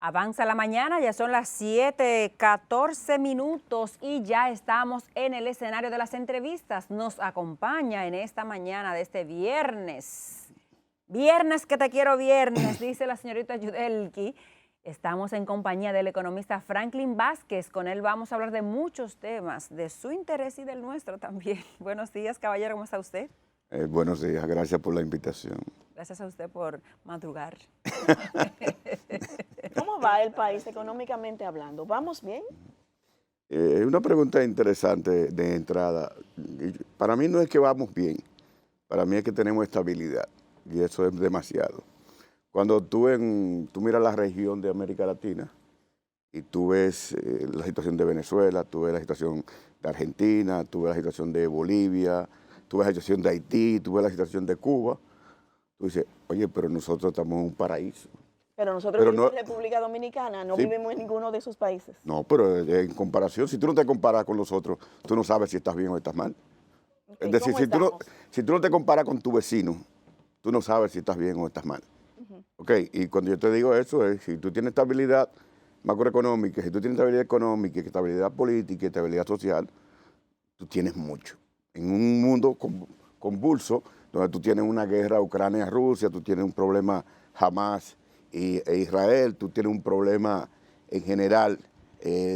Avanza la mañana, ya son las 7:14 y ya estamos en el escenario de las entrevistas. Nos acompaña en esta mañana de este viernes. Viernes que te quiero viernes, dice la señorita Yudelki. Estamos en compañía del economista Franklin Vázquez. Con él vamos a hablar de muchos temas, de su interés y del nuestro también. Buenos días, caballero, ¿cómo está usted? Buenos días, gracias por la invitación. Gracias a usted por madrugar. ¿Cómo va el país económicamente hablando? ¿Vamos bien? Es una pregunta interesante de entrada. Para mí no es que vamos bien, para mí es que tenemos estabilidad y eso es demasiado. Cuando tú miras la región de América Latina y tú ves la situación de Venezuela, tú ves la situación de Argentina, tú ves la situación de Bolivia, tú ves la situación de Haití, tú ves la situación de Cuba, tú dices, oye, pero nosotros estamos en un paraíso. Pero nosotros vivimos en República Dominicana, no vivimos en ninguno de esos países. No, pero en comparación, si tú no te comparas con los otros, tú no sabes si estás bien o estás mal. Es decir, si tú no te comparas con tu vecino, tú no sabes si estás bien o estás mal. Ok, y cuando yo te digo eso es, si tú tienes estabilidad macroeconómica, si tú tienes estabilidad económica, estabilidad política y estabilidad social, tú tienes mucho. En un mundo convulso, donde tú tienes una guerra Ucrania-Rusia, tú tienes un problema Hamas e Israel, tú tienes un problema en general,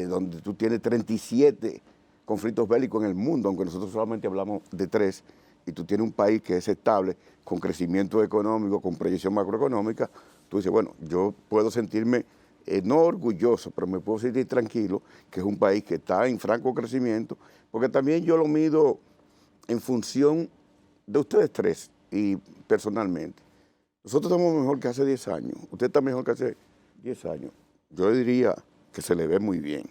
donde tú tienes 37 conflictos bélicos en el mundo, aunque nosotros solamente hablamos de 3, y tú tienes un país que es estable, con crecimiento económico, con proyección macroeconómica, tú dices, bueno, yo puedo sentirme, no orgulloso, pero me puedo sentir tranquilo, que es un país que está en franco crecimiento, porque también yo lo mido en función de ustedes tres y personalmente. Nosotros estamos mejor que hace 10 años, usted está mejor que hace 10 años. Yo diría que se le ve muy bien.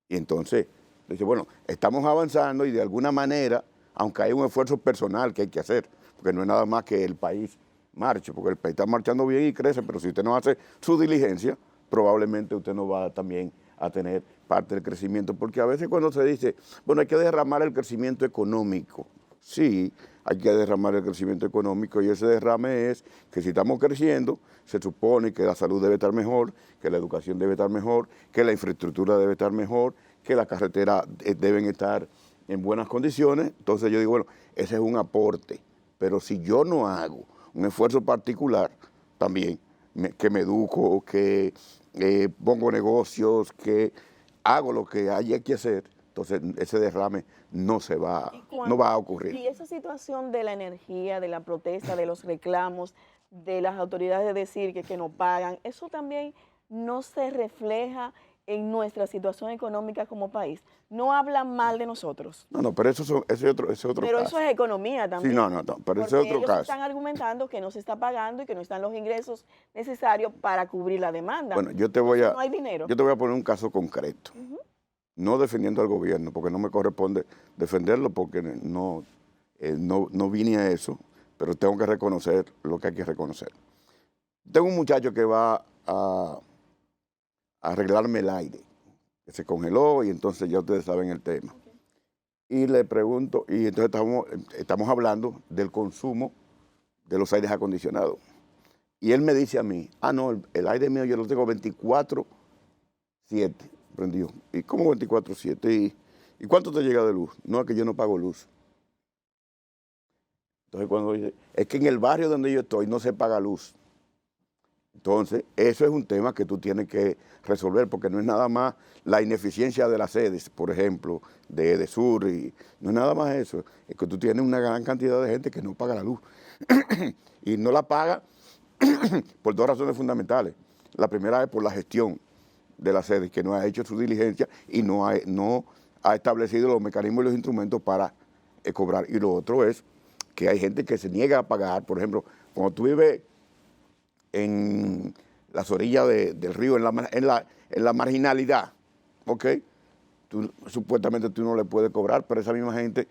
Y entonces, dice, bueno, estamos avanzando y de alguna manera, aunque hay un esfuerzo personal que hay que hacer, porque no es nada más que el país marche, porque el país está marchando bien y crece, pero si usted no hace su diligencia, probablemente usted no va también a tener parte del crecimiento, porque a veces cuando se dice, bueno, hay que derramar el crecimiento económico, sí, hay que derramar el crecimiento económico y ese derrame es que si estamos creciendo, se supone que la salud debe estar mejor, que la educación debe estar mejor, que la infraestructura debe estar mejor, que las carreteras deben estar en buenas condiciones. Entonces yo digo, bueno, ese es un aporte, pero si yo no hago un esfuerzo particular también, que me educo, que pongo negocios, que hago lo que haya que hacer, entonces ese derrame no va a ocurrir. Y esa situación de la energía, de la protesta, de los reclamos, de las autoridades de decir que no pagan, eso también no se refleja en nuestra situación económica como país. No hablan mal de nosotros. No, pero ese es otro Pero caso. eso es economía también. Sí, no, pero ese es otro ellos caso. están argumentando que no se está pagando y que no están los ingresos necesarios para cubrir la demanda. Bueno, no hay dinero. Yo te voy a poner un caso concreto. No defendiendo al gobierno, porque no me corresponde defenderlo, porque no vine a eso, pero tengo que reconocer lo que hay que reconocer. Tengo un muchacho que va a arreglarme el aire, que se congeló y entonces ya ustedes saben el tema. Y le pregunto, y entonces estamos hablando del consumo de los aires acondicionados. Y él me dice a mí, no, el aire mío yo lo tengo 24/7 prendido. ¿Y cómo 24/7? ¿Y cuánto te llega de luz? No, es que yo no pago luz. Entonces cuando dice, es que en el barrio donde yo estoy no se paga luz. Entonces, eso es un tema que tú tienes que resolver, porque no es nada más la ineficiencia de las sedes, por ejemplo, de EDESUR, y no es nada más eso, es que tú tienes una gran cantidad de gente que no paga la luz. Y no la paga por 2 razones fundamentales. La primera es por la gestión de las sedes, que no ha hecho su diligencia y no ha establecido los mecanismos y los instrumentos para cobrar. Y lo otro es que hay gente que se niega a pagar, por ejemplo, cuando tú vives en las orillas del río, en la marginalidad, ¿ok? Supuestamente tú no le puedes cobrar, pero esa misma gente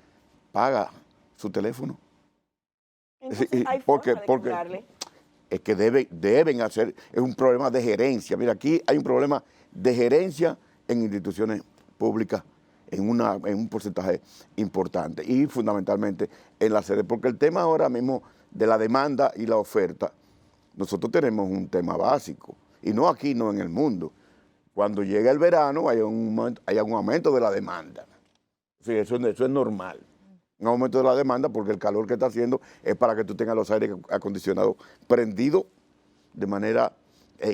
paga su teléfono. Entonces hay forma de cobrarle. Es que deben hacer, es un problema de gerencia. Mira, aquí hay un problema de gerencia en instituciones públicas en un porcentaje importante y fundamentalmente en la sede, porque el tema ahora mismo de la demanda y la oferta, nosotros tenemos un tema básico y no aquí, no en el mundo. Cuando llega el verano hay un aumento de la demanda. Sí, eso es normal. Un aumento de la demanda porque el calor que está haciendo es para que tú tengas los aires acondicionados prendidos de manera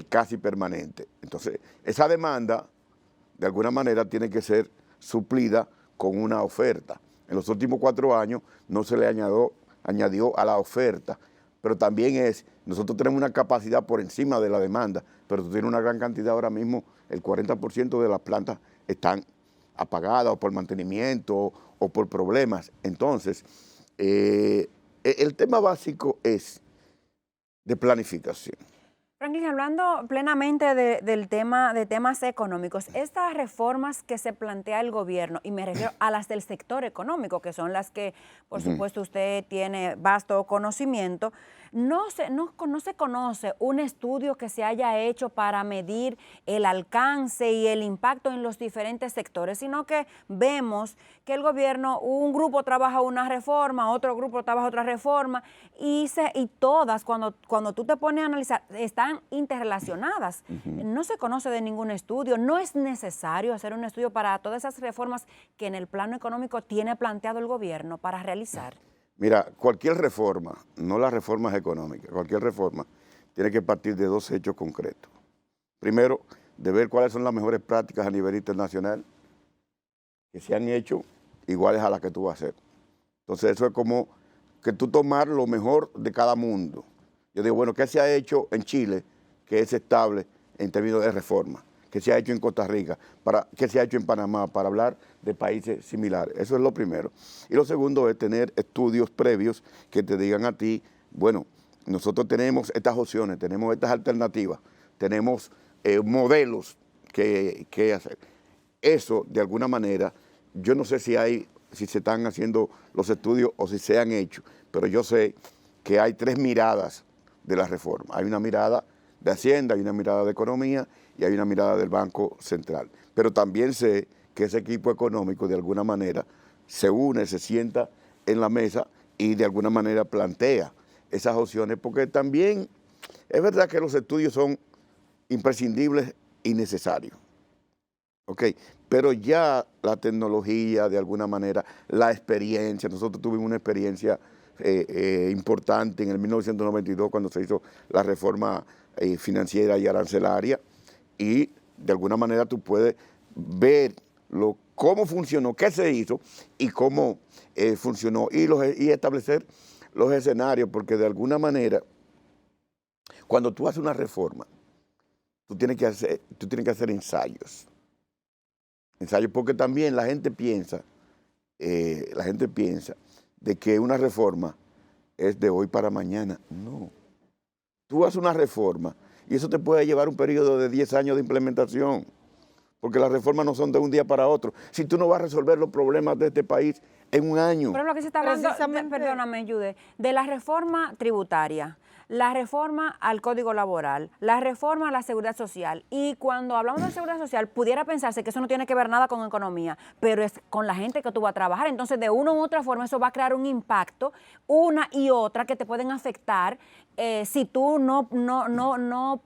casi permanente. Entonces, esa demanda, de alguna manera, tiene que ser suplida con una oferta. En los últimos 4 años no se le añadió a la oferta, pero también nosotros tenemos una capacidad por encima de la demanda, pero tú tienes una gran cantidad ahora mismo, el 40% de las plantas están apagadas o por mantenimiento o por problemas. Entonces, el tema básico es de planificación. Franklin, hablando plenamente de temas económicos, estas reformas que se plantea el gobierno, y me refiero a las del sector económico, que son las que, por supuesto, usted tiene vasto conocimiento, no se conoce un estudio que se haya hecho para medir el alcance y el impacto en los diferentes sectores, sino que vemos que el gobierno, un grupo trabaja una reforma, otro grupo trabaja otra reforma, y todas, cuando tú te pones a analizar, están interrelacionadas. No se conoce de ningún estudio, no es necesario hacer un estudio para todas esas reformas que en el plano económico tiene planteado el gobierno para realizar. Mira, cualquier reforma, no las reformas económicas, cualquier reforma tiene que partir de 2 hechos concretos. Primero, de ver cuáles son las mejores prácticas a nivel internacional que se han hecho iguales a las que tú vas a hacer. Entonces eso es como que tú tomar lo mejor de cada mundo. Yo digo, bueno, ¿qué se ha hecho en Chile que es estable en términos de reforma? ¿Qué se ha hecho en Costa Rica? ¿Qué se ha hecho en Panamá? Para hablar de países similares. Eso es lo primero. Y lo segundo es tener estudios previos que te digan a ti, bueno, nosotros tenemos estas opciones, tenemos estas alternativas, tenemos modelos que hacer. Eso, de alguna manera, yo no sé si se están haciendo los estudios o si se han hecho, pero yo sé que hay 3 miradas de la reforma. Hay una mirada de Hacienda, hay una mirada de Economía y hay una mirada del Banco Central. Pero también sé que ese equipo económico de alguna manera se une, se sienta en la mesa y de alguna manera plantea esas opciones, porque también es verdad que los estudios son imprescindibles y necesarios. ¿Ok? Pero ya la tecnología, de alguna manera, la experiencia, nosotros tuvimos una experiencia importante en el 1992 cuando se hizo la reforma financiera y arancelaria, y de alguna manera tú puedes ver cómo funcionó, qué se hizo y cómo funcionó y establecer los escenarios, porque de alguna manera cuando tú haces una reforma tú tienes que hacer ensayos, porque también la gente piensa de que una reforma es de hoy para mañana. No. Tú haces una reforma y eso te puede llevar un periodo de 10 años de implementación, porque las reformas no son de un día para otro. Si tú no vas a resolver los problemas de este país en un año. Pero lo que se está hablando, perdóname, Jude, de la reforma tributaria, la reforma al Código Laboral, la reforma a la Seguridad Social. Y cuando hablamos de Seguridad Social, pudiera pensarse que eso no tiene que ver nada con economía, pero es con la gente que tú vas a trabajar. Entonces, de una u otra forma, eso va a crear un impacto, una y otra, que te pueden afectar si tú no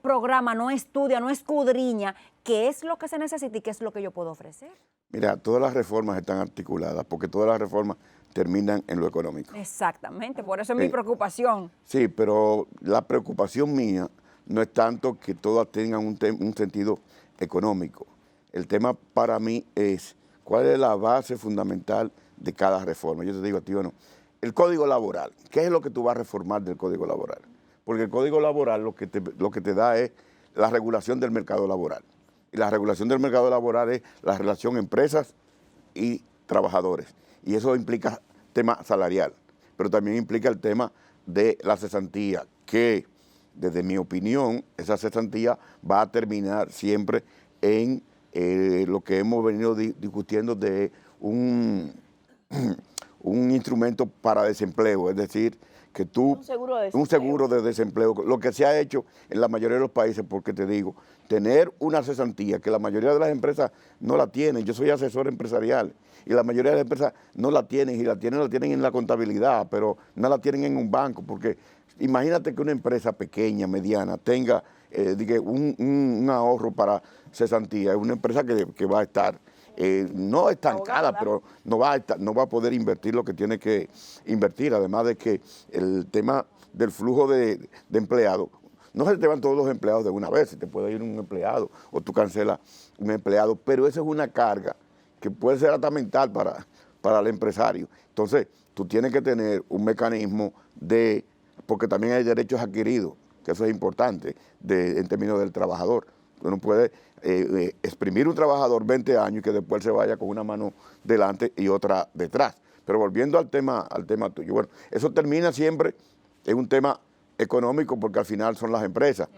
programas, no estudias, no escudriñas qué es lo que se necesita y qué es lo que yo puedo ofrecer. Mira, todas las reformas están articuladas, porque todas las reformas terminan en lo económico. Exactamente, por eso es mi preocupación. Sí, pero la preocupación mía no es tanto que todas tengan un sentido económico. El tema para mí es cuál es la base fundamental de cada reforma. Yo te digo a ti, bueno, el Código Laboral, ¿qué es lo que tú vas a reformar del Código Laboral? Porque el Código Laboral lo que te da es la regulación del mercado laboral. Y la regulación del mercado laboral es la relación empresas y trabajadores. Y eso implica tema salarial, pero también implica el tema de la cesantía, que desde mi opinión, esa cesantía va a terminar siempre en lo que hemos venido discutiendo de un instrumento para desempleo, es decir, que un seguro de desempleo, lo que se ha hecho en la mayoría de los países, porque te digo, tener una cesantía, que la mayoría de las empresas no la tienen. Yo soy asesor empresarial y la mayoría de las empresas no la tienen, y la tienen en la contabilidad, pero no la tienen en un banco, porque imagínate que una empresa pequeña, mediana, tenga un ahorro para cesantía. Es una empresa que va a estar no estancada, pero no va a poder invertir lo que tiene que invertir. Además de que el tema del flujo de empleados, no se te van todos los empleados de una vez, se te puede ir un empleado o tú cancelas un empleado, pero esa es una carga que puede ser hasta mental para el empresario. Entonces, tú tienes que tener un mecanismo porque también hay derechos adquiridos, que eso es importante en términos del trabajador. Uno puede exprimir un trabajador 20 años y que después se vaya con una mano delante y otra detrás. Pero volviendo al tema tuyo, bueno, eso termina siempre en un tema económico porque al final son las empresas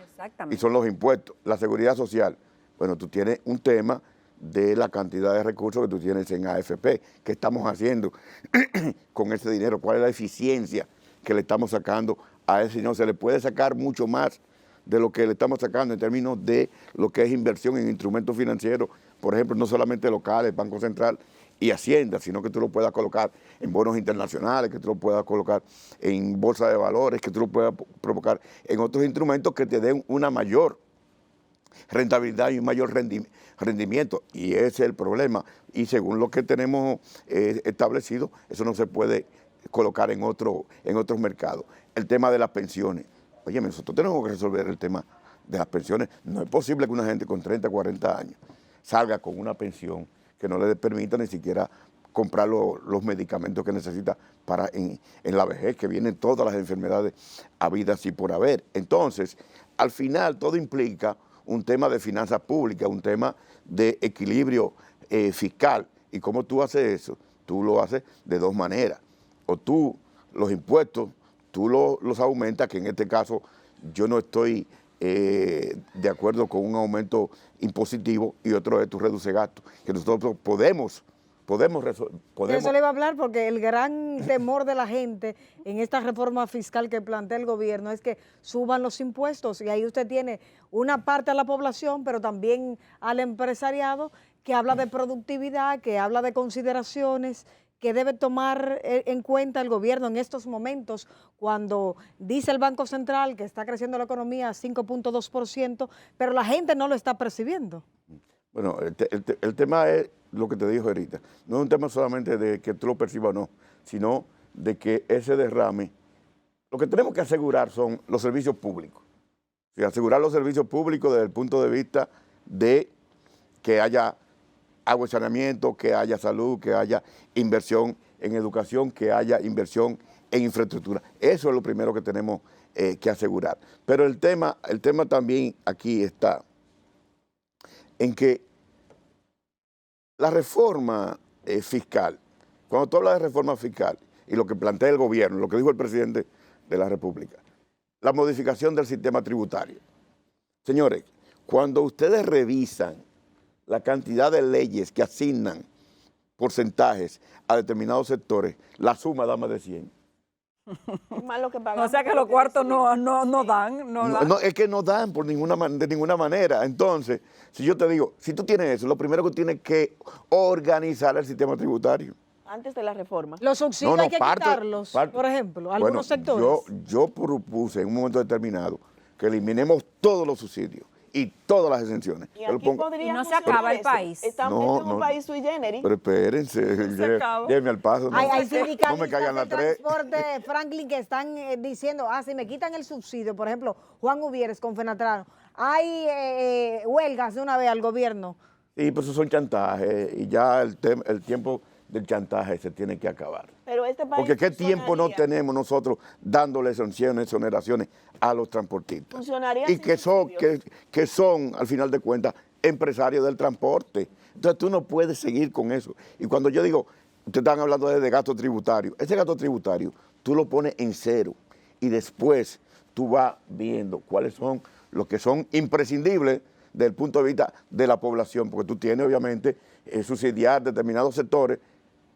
y son los impuestos, la seguridad social. Bueno, tú tienes un tema de la cantidad de recursos que tú tienes en AFP. ¿Qué estamos haciendo con ese dinero? ¿Cuál es la eficiencia que le estamos sacando a ese dinero? Se le puede sacar mucho más de lo que le estamos sacando en términos de lo que es inversión en instrumentos financieros, por ejemplo, no solamente locales, Banco Central y Hacienda, sino que tú lo puedas colocar en bonos internacionales, que tú lo puedas colocar en bolsa de valores, que tú lo puedas provocar en otros instrumentos que te den una mayor rentabilidad y un mayor rendimiento. Y ese es el problema. Y según lo que tenemos establecido, eso no se puede colocar en otros mercados. El tema de las pensiones. Oye, nosotros tenemos que resolver el tema de las pensiones. No es posible que una gente con 30, 40 años salga con una pensión que no le permita ni siquiera comprar los medicamentos que necesita en la vejez, que vienen todas las enfermedades habidas y por haber. Entonces, al final todo implica un tema de finanzas públicas, un tema de equilibrio fiscal. ¿Y cómo tú haces eso? Tú lo haces de dos maneras. O tú, los impuestos, tú los aumentas, que en este caso yo no estoy de acuerdo con un aumento impositivo, y otro es tú reduces gastos, que nosotros podemos. De eso le iba a hablar, porque el gran temor de la gente en esta reforma fiscal que plantea el gobierno es que suban los impuestos, y ahí usted tiene una parte a la población, pero también al empresariado, que habla de productividad, que habla de consideraciones que debe tomar en cuenta el gobierno en estos momentos, cuando dice el Banco Central que está creciendo la economía a 5.2%, pero la gente no lo está percibiendo. Bueno, el tema es lo que te dije ahorita. No es un tema solamente de que tú lo percibas o no, sino de que ese derrame, lo que tenemos que asegurar son los servicios públicos. Y asegurar los servicios públicos desde el punto de vista de que haya agua y saneamiento, que haya salud, que haya inversión en educación, que haya inversión en infraestructura. Eso es lo primero que tenemos que asegurar. Pero el tema también aquí está en que la reforma fiscal, cuando tú hablas de reforma fiscal y lo que plantea el gobierno, lo que dijo el presidente de la República, la modificación del sistema tributario. Señores, cuando ustedes revisan la cantidad de leyes que asignan porcentajes a determinados sectores, la suma da más de 100. Es más lo que pagamos. O sea que los cuartos no dan. No, es que no dan de ninguna manera. Entonces, si yo te digo, si tú tienes eso, lo primero que tienes que organizar el sistema tributario. Antes de la reforma. Los subsidios hay que quitarlos, por ejemplo, algunos sectores. Yo propuse en un momento determinado que eliminemos todos los subsidios y todas las exenciones. Y aquí podría no se acaba el país. Estamos en un país sui generis. Pero espérense, llévenme al paso. Hay sindicalistas no me caigan las tres. transporte, Franklin, que están diciendo, si me quitan el subsidio, por ejemplo, Juan Uvieres con Fenatrano, hay huelgas de una vez al gobierno. Sí, pues eso son chantajes y ya el tiempo del chantaje se tiene que acabar. Pero este país porque qué tiempo no tenemos nosotros dándole exoneraciones a los transportistas. Funcionaría y que son, al final de cuentas, empresarios del transporte. Entonces tú no puedes seguir con eso. Y cuando yo digo, ustedes están hablando de gasto tributario, ese gasto tributario tú lo pones en cero y después tú vas viendo cuáles son los que son imprescindibles desde el punto de vista de la población, porque tú tienes obviamente subsidiar determinados sectores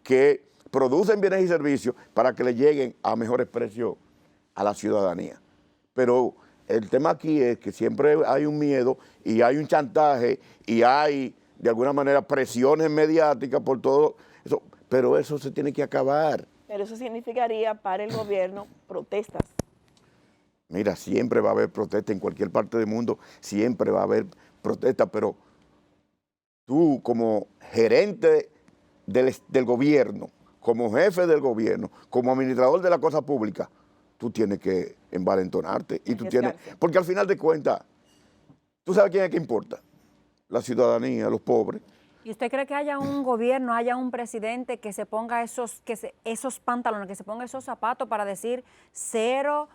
que producen bienes y servicios para que le lleguen a mejores precios a la ciudadanía. Pero el tema aquí es que siempre hay un miedo y hay un chantaje y hay, de alguna manera, presiones mediáticas por todo eso, pero eso se tiene que acabar. Pero eso significaría para el gobierno protestas. Mira, siempre va a haber protesta en cualquier parte del mundo, siempre va a haber protesta, pero tú como gerente del gobierno, como jefe del gobierno, como administrador de la cosa pública, tú tienes que envalentonarte y tú tienes, porque al final de cuentas, ¿tú sabes quién es que importa? La ciudadanía, los pobres. ¿Y usted cree que haya un gobierno, haya un presidente que se ponga esos pantalones, que se ponga esos zapatos para decir cero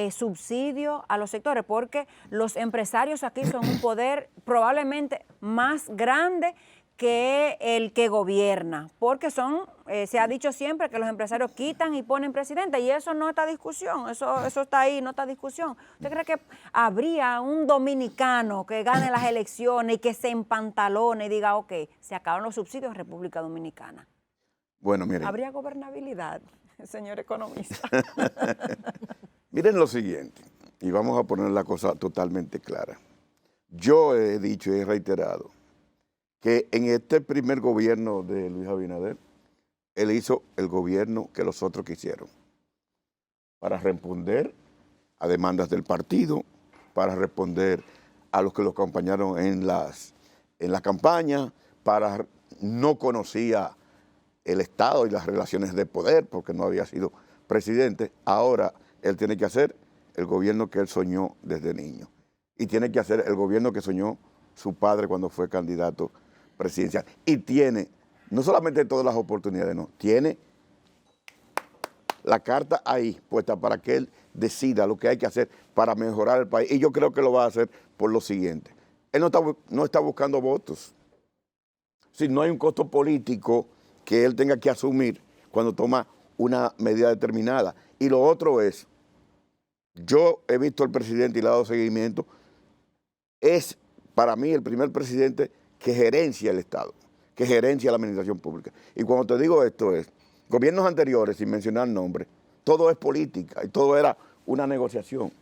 subsidio a los sectores? Porque los empresarios aquí son un poder probablemente más grande que el que gobierna, porque se ha dicho siempre que los empresarios quitan y ponen presidente, y eso no está discusión, eso está ahí, no está discusión. ¿Usted cree que habría un dominicano que gane las elecciones y que se empantalone y diga, ok, se acaban los subsidios en República Dominicana? Bueno, miren. ¿Habría gobernabilidad, señor economista? Miren lo siguiente, y vamos a poner la cosa totalmente clara. Yo he dicho y he reiterado que en este primer gobierno de Luis Abinader, él hizo el gobierno que los otros quisieron, para responder a demandas del partido, para responder a los que lo acompañaron en la campaña, no conocía el Estado y las relaciones de poder, porque no había sido presidente. Ahora él tiene que hacer el gobierno que él soñó desde niño, y tiene que hacer el gobierno que soñó su padre cuando fue candidato presidencial. Y tiene, no solamente todas las oportunidades, no, tiene la carta ahí puesta para que él decida lo que hay que hacer para mejorar el país. Y yo creo que lo va a hacer por lo siguiente. Él no está buscando votos. Si no hay un costo político que él tenga que asumir cuando toma una medida determinada. Y lo otro es, yo he visto al presidente y le he dado seguimiento, es para mí el primer presidente que gerencia el Estado, que gerencia la administración pública. Y cuando te digo esto es, gobiernos anteriores, sin mencionar nombres, todo es política y todo era una negociación.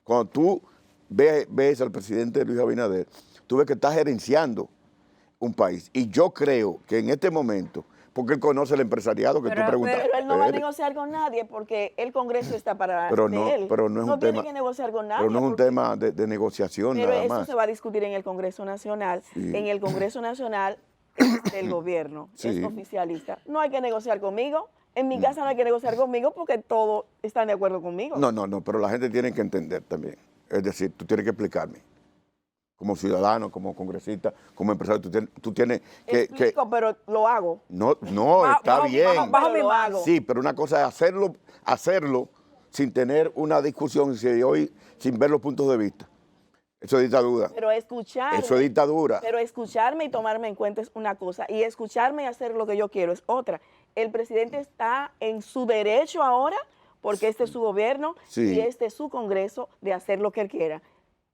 Cuando tú ves al presidente Luis Abinader, tú ves que está gerenciando un país. Y yo creo que en este momento, porque él conoce el empresariado que tú preguntas. Pero él no va a negociar con nadie porque el Congreso está para él. Pero no es un tiene tema, que negociar con nadie. Pero no es un tema de negociación pero nada eso más. se va a discutir en el Congreso Nacional. Sí. En el Congreso Nacional es el gobierno, Sí. es oficialista. No hay que negociar conmigo. En mi casa no hay que negociar conmigo porque todos están de acuerdo conmigo. No, pero la gente tiene que entender también. Es decir, tú tienes que explicarme. Como ciudadano, como congresista, como empresario, tú tienes que... Explico, pero lo hago. No, está bien. Bajo mi mano. Sí, pero una cosa es hacerlo sin tener una discusión, sin ver los puntos de vista. Eso es dictadura. Pero escucharme. Eso es dictadura. Pero escucharme y tomarme en cuenta es una cosa. Y escucharme y hacer lo que yo quiero es otra. El presidente está en su derecho ahora, porque este es su gobierno y este es su Congreso, de hacer lo que él quiera.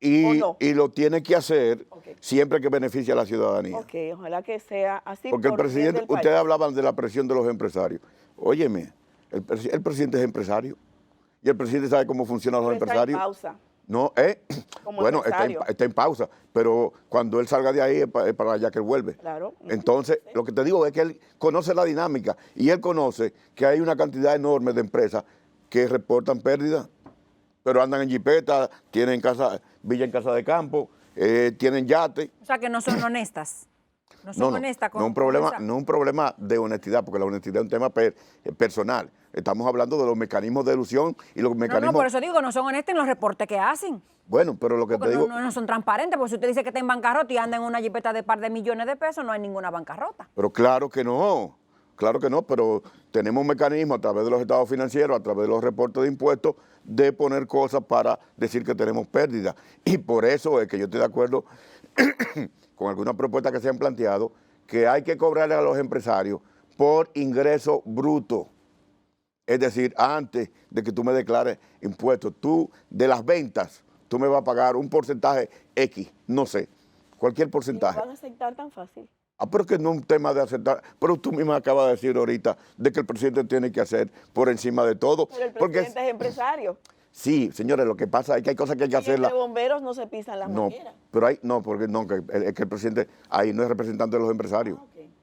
Y lo tiene que hacer siempre que beneficie a la ciudadanía. Ok, ojalá que sea así. Porque el presidente, ustedes hablaban de la presión de los empresarios. Óyeme, el presidente es empresario y el presidente sabe cómo funcionan los empresarios. Está en pausa. No, bueno, está en pausa, pero cuando él salga de ahí es para allá que él vuelve. Claro. Entonces, lo que te digo es que él conoce la dinámica y él conoce que hay una cantidad enorme de empresas que reportan pérdidas, pero andan en jipeta, tienen villa en casa de campo, tienen yate. O sea, que no son honestas. No son honestas con no un problema de honestidad, porque la honestidad es un tema personal. Estamos hablando de los mecanismos de ilusión y los mecanismos... No, por eso digo, no son honestas en los reportes que hacen. Bueno, pero lo que Porque te digo... no son transparentes, porque si usted dice que está en bancarrota y anda en una jipeta de par de millones de pesos, no hay ninguna bancarrota. Pero claro que no, pero tenemos un mecanismo a través de los estados financieros, a través de los reportes de impuestos, de poner cosas para decir que tenemos pérdidas. Y por eso es que yo estoy de acuerdo con algunas propuestas que se han planteado, que hay que cobrarle a los empresarios por ingreso bruto. Es decir, antes de que tú me declares impuestos, tú de las ventas, tú me vas a pagar un porcentaje X, no sé, cualquier porcentaje. ¿Y lo van a aceptar tan fácil? Pero que no es un tema de aceptar, pero tú misma acabas de decir ahorita de que el presidente tiene que hacer por encima de todo. Pero el presidente es empresario. Sí, señores, lo que pasa es que hay cosas que hay que hacerlas. Entre bomberos no se pisan las mangueras. Pero es que el presidente ahí no es representante de los empresarios. Okay.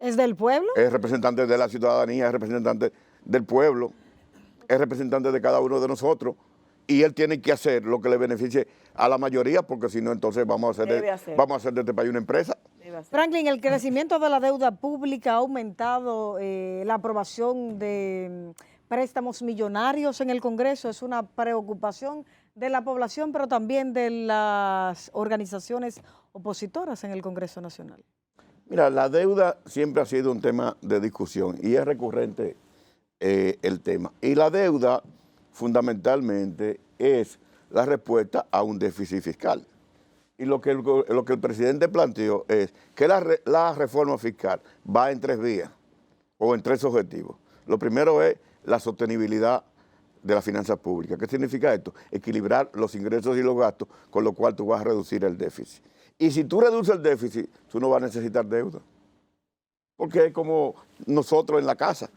¿Es del pueblo? Es representante de la ciudadanía, es representante del pueblo, es representante de cada uno de nosotros. y él tiene que hacer lo que le beneficie a la mayoría, porque si no, entonces vamos a hacer de este país una empresa. Franklin, el crecimiento de la deuda pública ha aumentado la aprobación de préstamos millonarios en el Congreso. Es una preocupación de la población, pero también de las organizaciones opositoras en el Congreso Nacional. Mira, la deuda siempre ha sido un tema de discusión y es recurrente el tema. Y la deuda fundamentalmente es la respuesta a un déficit fiscal. Y lo que el presidente planteó es que la reforma fiscal va en 3 vías o en 3 objetivos. Lo primero es la sostenibilidad de las finanzas públicas. ¿Qué significa esto? Equilibrar los ingresos y los gastos, con lo cual tú vas a reducir el déficit. Y si tú reduces el déficit, tú no vas a necesitar deuda. Porque es como nosotros en la casa.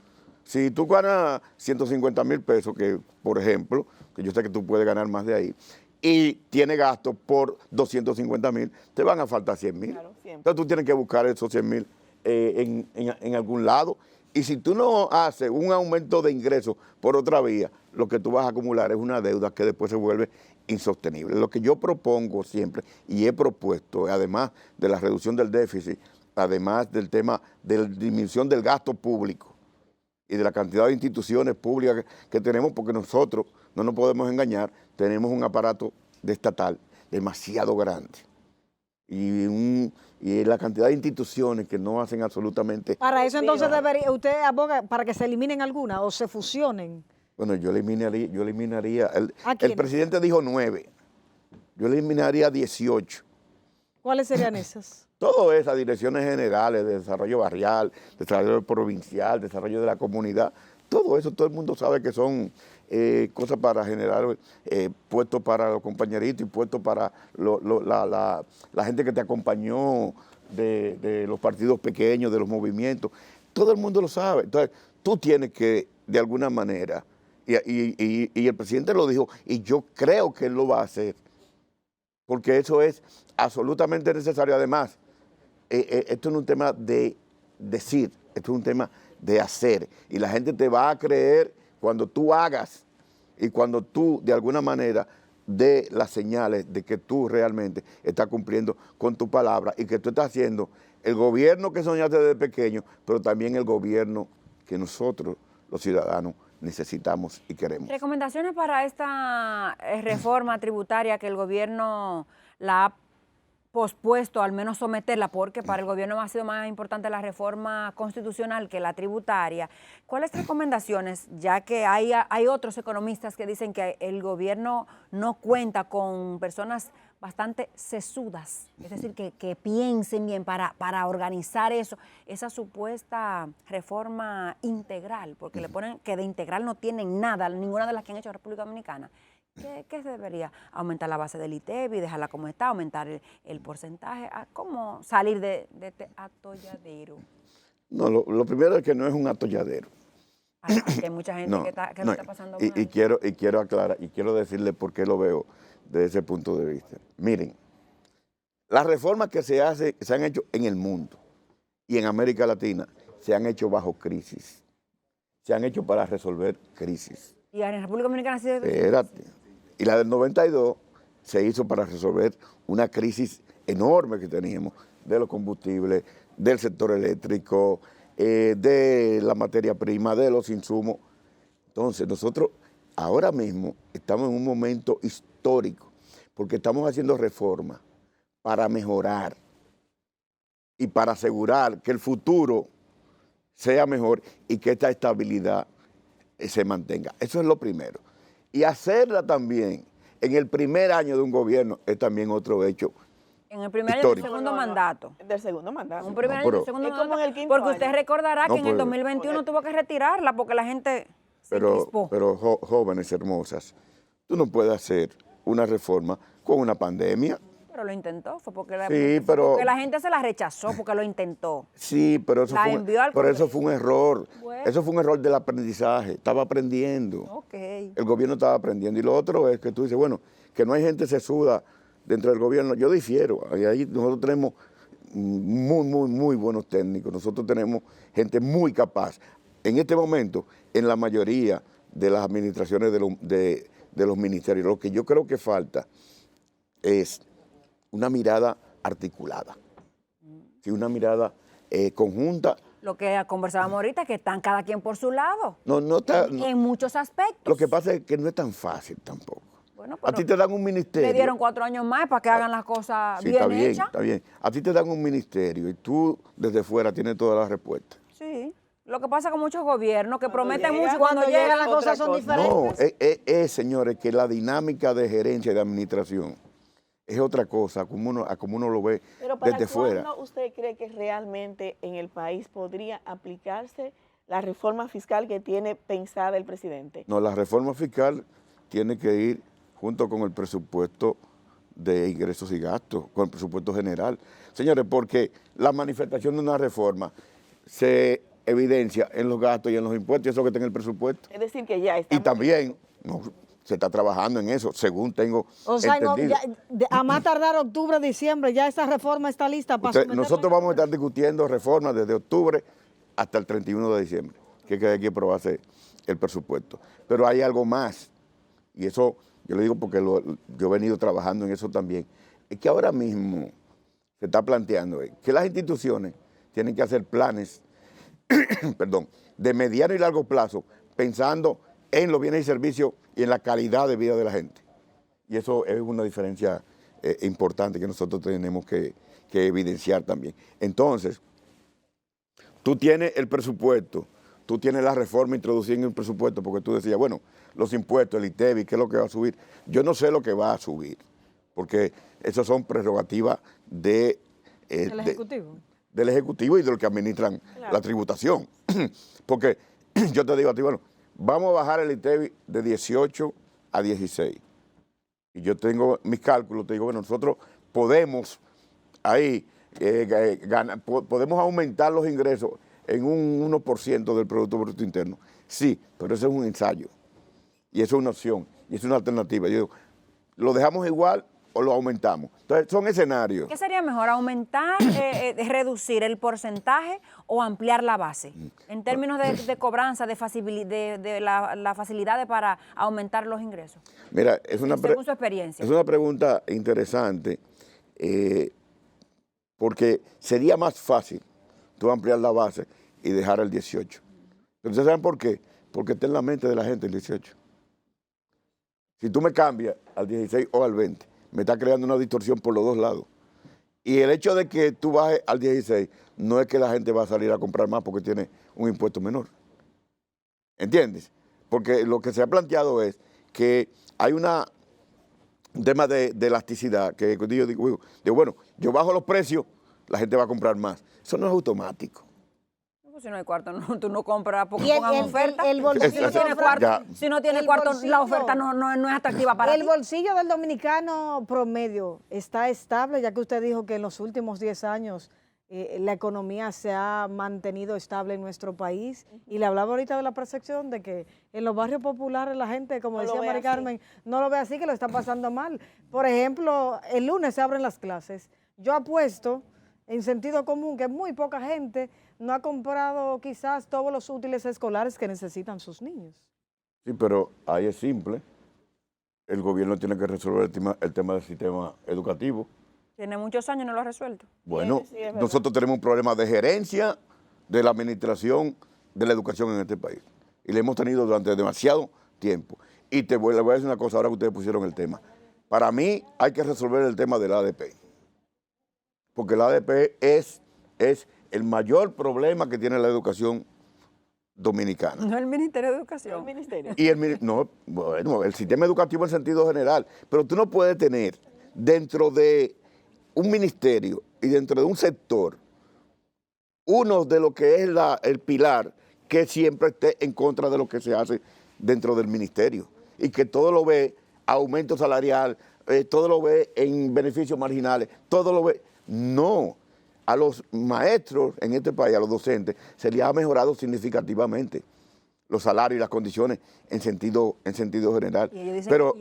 Si tú ganas 150,000 pesos, que por ejemplo, que yo sé que tú puedes ganar más de ahí, y tienes gastos por 250,000, te van a faltar 100,000. Claro, entonces tú tienes que buscar esos 100,000 en algún lado. Y si tú no haces un aumento de ingresos por otra vía, lo que tú vas a acumular es una deuda que después se vuelve insostenible. Lo que yo propongo siempre y he propuesto, además de la reducción del déficit, además del tema de la disminución del gasto público y de la cantidad de instituciones públicas que tenemos, porque nosotros, no nos podemos engañar, tenemos un aparato estatal demasiado grande. Y la cantidad de instituciones que no hacen absolutamente... Para eso entonces usted aboga para que se eliminen algunas o se fusionen. Bueno, yo eliminaría el presidente dijo 9, yo eliminaría 18. ¿Cuáles serían esas? Todas esas direcciones generales de desarrollo barrial, desarrollo provincial, desarrollo de la comunidad, todo eso, todo el mundo sabe que son cosas para generar puestos para los compañeritos y puestos para la gente que te acompañó de los partidos pequeños, de los movimientos. Todo el mundo lo sabe. Entonces, tú tienes que, de alguna manera, y el presidente lo dijo, y yo creo que él lo va a hacer, porque eso es absolutamente necesario. Además, esto no es un tema de decir, esto es un tema de hacer. Y la gente te va a creer cuando tú hagas y cuando tú, de alguna manera, dé las señales de que tú realmente estás cumpliendo con tu palabra y que tú estás haciendo el gobierno que soñaste desde pequeño, pero también el gobierno que nosotros, los ciudadanos, necesitamos y queremos. Recomendaciones para esta reforma tributaria que el gobierno la ha pospuesto, al menos someterla, porque para el gobierno ha sido más importante la reforma constitucional que la tributaria. ¿Cuáles recomendaciones, ya que hay otros economistas que dicen que el gobierno no cuenta con personas bastante sesudas, es decir, que piensen bien para organizar esa supuesta reforma integral, porque le ponen que de integral no tienen nada, ninguna de las que han hecho en República Dominicana? ¿Qué se debería? ¿Aumentar la base del ITEVI, dejarla como está, aumentar el porcentaje? ¿Cómo salir de este atolladero? No, lo primero es que no es un atolladero. Hay mucha gente que lo está pasando mal. Y quiero aclarar, y quiero decirle por qué lo veo desde ese punto de vista. Miren, las reformas que se han hecho en el mundo y en América Latina se han hecho bajo crisis. Se han hecho para resolver crisis. ¿Y en República Dominicana sí? Espérate. Y la del 92 se hizo para resolver una crisis enorme que teníamos de los combustibles, del sector eléctrico, de la materia prima, de los insumos. Entonces, nosotros ahora mismo estamos en un momento histórico porque estamos haciendo reformas para mejorar y para asegurar que el futuro sea mejor y que esta estabilidad se mantenga. Eso es lo primero. Y hacerla también en el primer año de un gobierno es también otro hecho. En el primer año del segundo mandato. Del segundo mandato. Un primer año del segundo mandato. Porque usted recordará que en el 2021 tuvo que retirarla porque la gente se crispó. Pero jóvenes hermosas, tú no puedes hacer una reforma con una pandemia. Pero lo intentó, fue porque porque la gente se la rechazó, porque lo intentó. Sí, pero eso fue un error. Bueno. Eso fue un error del aprendizaje. Estaba aprendiendo. Okay. El gobierno estaba aprendiendo. Y lo otro es que tú dices, bueno, que no hay gente sesuda dentro del gobierno. Yo difiero. Ahí nosotros tenemos muy buenos técnicos. Nosotros tenemos gente muy capaz. En este momento, en la mayoría de las administraciones de los ministerios. Lo que yo creo que falta es una mirada articulada, sí, una mirada conjunta. Lo que conversábamos ahorita, que están cada quien por su lado, No está, en muchos aspectos. lo que pasa es que no es tan fácil tampoco. Bueno, A ti te dan un ministerio. le dieron 4 años más para que hagan las cosas Sí, bien está bien, hechas. está bien. A ti te dan un ministerio y tú desde fuera tienes todas las respuestas. Sí. Lo que pasa con muchos gobiernos que prometen llega, mucho y cuando Cuando llega llegan las otra cosas son cosa. diferentes. No, señores, que la dinámica de gerencia y de administración es otra cosa, como uno lo ve Pero ¿para desde fuera. cuándo usted cree que realmente en el país podría aplicarse la reforma fiscal que tiene pensada el presidente? No, la reforma fiscal tiene que ir junto con el presupuesto de ingresos y gastos, con el presupuesto general. Señores, porque la manifestación de una reforma se evidencia en los gastos y en los impuestos, y eso que está en el presupuesto. Es decir, que ya Y estamos... también se está trabajando en eso, según tengo O sea, entendido. a más tardar octubre, diciembre, ya esa reforma está lista para someterla. Nosotros vamos a estar discutiendo reformas desde octubre hasta el 31 de diciembre, que hay que aprobarse el presupuesto. Pero hay algo más, y eso yo le digo porque yo he venido trabajando en eso también, es que ahora mismo se está planteando que las instituciones tienen que hacer planes perdón, de mediano y largo plazo, pensando en los bienes y servicios y en la calidad de vida de la gente. Y eso es una diferencia importante que nosotros tenemos que evidenciar también. Entonces, tú tienes el presupuesto, tú tienes la reforma introducida en el presupuesto, porque tú decías, bueno, los impuestos, el ITEVI, ¿qué es lo que va a subir? Yo no sé lo que va a subir, porque esas son prerrogativas ¿El Ejecutivo? del Ejecutivo y de los que administran la tributación. Porque yo te digo a ti, bueno, vamos a bajar el ITEVI de 18 a 16. Y yo tengo mis cálculos, te digo, bueno, nosotros podemos ahí podemos aumentar los ingresos en un 1% del Producto Bruto Interno. Sí, pero eso es un ensayo. Y eso es una opción, y es una alternativa. Yo digo, ¿lo dejamos igual o lo aumentamos? Entonces, son escenarios. ¿Qué sería mejor, aumentar, reducir el porcentaje o ampliar la base? En términos de cobranza, de la facilidad para aumentar los ingresos. Mira, según su experiencia. Es una pregunta interesante, porque sería más fácil tú ampliar la base y dejar el 18. Pero ¿ustedes saben por qué? Porque está en la mente de la gente el 18. Si tú me cambias al 16 o al 20, me está creando una distorsión por los dos lados. Y el hecho de que tú bajes al 16 no es que la gente va a salir a comprar más porque tiene un impuesto menor. ¿Entiendes? Porque lo que se ha planteado es que hay un tema de elasticidad, que yo digo, bueno, yo bajo los precios, la gente va a comprar más. Eso no es automático. Si no hay cuarto, tú no compras porque Y pongan oferta. el bolsillo, si no tiene cuarto, si no tiene cuarto, bolsillo, la oferta no es atractiva para ti. El bolsillo del dominicano promedio está estable, ya que usted dijo que en los últimos 10 años la economía se ha mantenido estable en nuestro país. Y le hablaba ahorita de la percepción de que en los barrios populares la gente, como decía Mari Carmen, no lo ve así, que lo está pasando mal. Por ejemplo, el lunes se abren las clases. Yo apuesto en sentido común que muy poca gente no ha comprado quizás todos los útiles escolares que necesitan sus niños. Sí, pero ahí es simple. El gobierno tiene que resolver el tema del sistema educativo. Tiene muchos años y no lo ha resuelto. Bueno, Sí, es nosotros tenemos un problema de gerencia de la administración de la educación en este país. Y lo hemos tenido durante demasiado tiempo. Y le voy a decir una cosa ahora que ustedes pusieron el tema. Para mí hay que resolver el tema del ADP. Porque el ADP es el mayor problema que tiene la educación dominicana. No el Ministerio de Educación. El ministerio. Y el sistema educativo en sentido general. Pero tú no puedes tener dentro de un ministerio y dentro de un sector uno de lo que es el pilar que siempre esté en contra de lo que se hace dentro del ministerio y que todo lo ve aumento salarial, todo lo ve en beneficios marginales, todo lo ve. No, a los maestros en este país, a los docentes, se les ha mejorado significativamente. los salarios y las condiciones en sentido general. Y ellos dicen, pero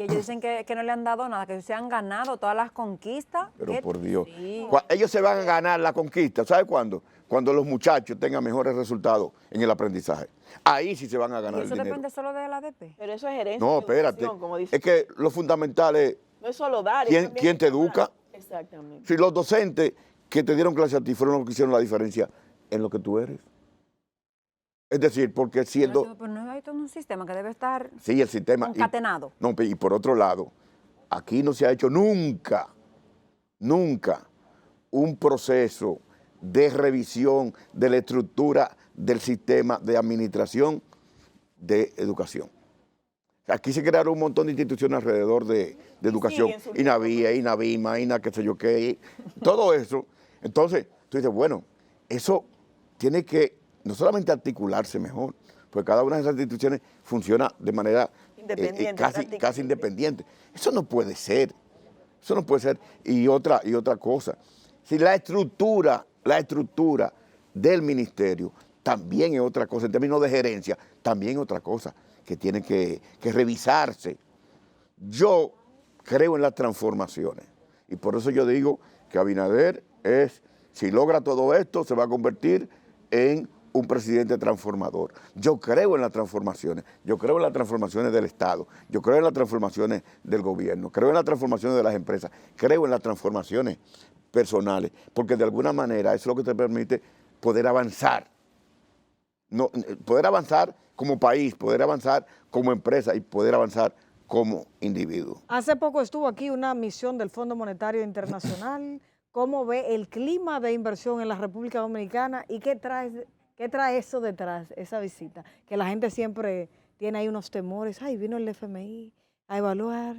que no le han dado nada, que se han ganado todas las conquistas. pero por Dios, Sí. ellos se van a ganar la conquista, ¿sabe cuándo? Cuando los muchachos tengan mejores resultados en el aprendizaje. Ahí sí se van a ganar ¿Y el eso dinero. depende solo de la ADP? Pero eso es gerencia. No, y espérate. educación, como dice. Es que lo fundamental es No es solo dar. es también quién te educa. Exactamente. Si los docentes que te dieron clase a ti fueron los que hicieron la diferencia en lo que tú eres. Es decir, porque si el Pero no hay todo un sistema que debe estar sí, el sistema concatenado. No, y por otro lado, aquí no se ha hecho nunca un proceso de revisión de la estructura del sistema de administración de educación. Aquí se crearon un montón de instituciones alrededor de educación, siguen surgiendo. INAVIA, INAVIMA, qué sé yo qué, todo eso. Entonces, tú dices, bueno, eso tiene que no solamente articularse mejor, porque cada una de esas instituciones funciona de manera Independiente, casi independiente. Eso no puede ser. Eso no puede ser. Y otra cosa, si la estructura del ministerio también es otra cosa, en términos de gerencia, también es otra cosa que tiene que revisarse. Yo creo en las transformaciones y por eso yo digo que Abinader si logra todo esto, se va a convertir en un presidente transformador. Yo creo en las transformaciones, yo creo en las transformaciones del Estado, yo creo en las transformaciones del gobierno, creo en las transformaciones de las empresas, creo en las transformaciones personales, porque de alguna manera eso es lo que te permite poder avanzar. Poder avanzar como país, poder avanzar como empresa y poder avanzar como individuo. Hace poco estuvo aquí una misión del Fondo Monetario Internacional. ¿Cómo ve el clima de inversión en la República Dominicana y qué trae eso detrás, esa visita? Que la gente siempre tiene ahí unos temores. Ay, vino el FMI a evaluar.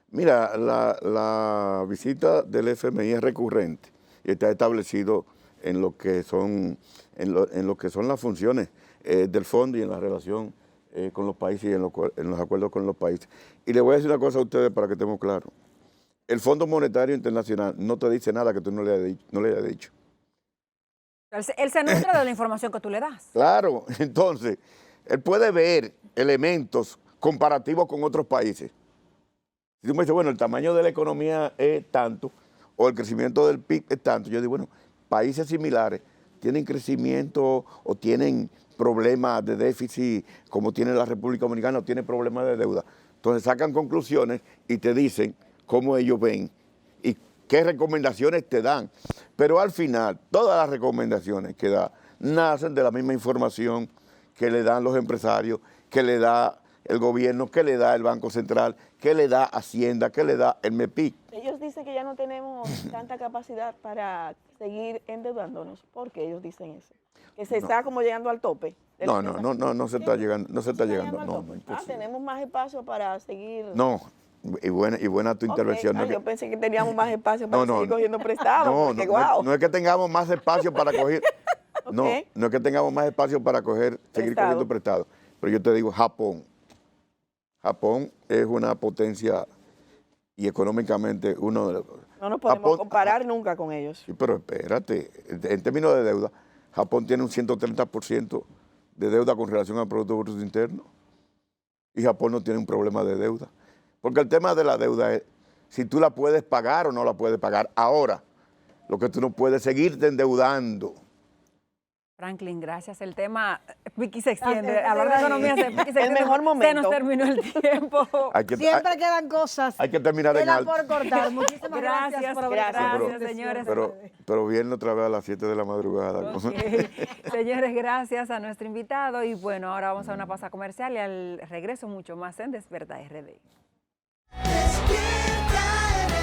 Mira, la visita del FMI es recurrente y está establecido en lo que son las funciones del fondo y en la relación con los países y en los acuerdos con los países. Y le voy a decir una cosa a ustedes para que estemos claros. El Fondo Monetario Internacional no te dice nada que tú no le hayas dicho. Él se nutre de la información que tú le das. Claro, entonces, él puede ver elementos comparativos con otros países. Si tú me dices, bueno, el tamaño de la economía es tanto, o el crecimiento del PIB es tanto, yo digo, bueno, países similares tienen crecimiento o tienen problemas de déficit como tiene la República Dominicana o tiene problemas de deuda. Entonces sacan conclusiones y te dicen cómo ellos ven y qué recomendaciones te dan. Pero al final, todas las recomendaciones que da nacen de la misma información que le dan los empresarios, que le da el gobierno, que le da el Banco Central, que le da Hacienda, que le da el MEPIC. Ellos dicen que ya no tenemos tanta capacidad para seguir endeudándonos. ¿Por qué ellos dicen eso? Que se está como llegando al tope. No se está llegando, no se está llegando. al No, tope. imposible. Tenemos más espacio para seguir. No, y buena tu intervención. No, yo pensé que teníamos más espacio para seguir cogiendo prestado. No es que tengamos más espacio para coger. No es que tengamos más espacio para seguir cogiendo prestado. Pero yo te digo, Japón es una potencia y económicamente uno de los... No nos podemos comparar nunca con ellos. Sí, pero espérate, en términos de deuda, Japón tiene un 130% de deuda con relación al Producto Bruto Interno y Japón no tiene un problema de deuda. Porque el tema de la deuda es si tú la puedes pagar o no la puedes pagar. Ahora, lo que tú no puedes seguirte endeudando. Franklin, gracias. El tema, Vicky se extiende. Hablar de economía se extiende. El mejor momento. Se nos terminó el tiempo. Siempre quedan cosas. Hay que terminar en alto. por cortar. Muchísimas gracias por haber Gracias, señores. Pero viene otra vez a las 7 de la madrugada. Okay. Señores, gracias a nuestro invitado. Y bueno, ahora vamos a una pausa comercial y al regreso mucho más en Despierta RD. Despierta RD.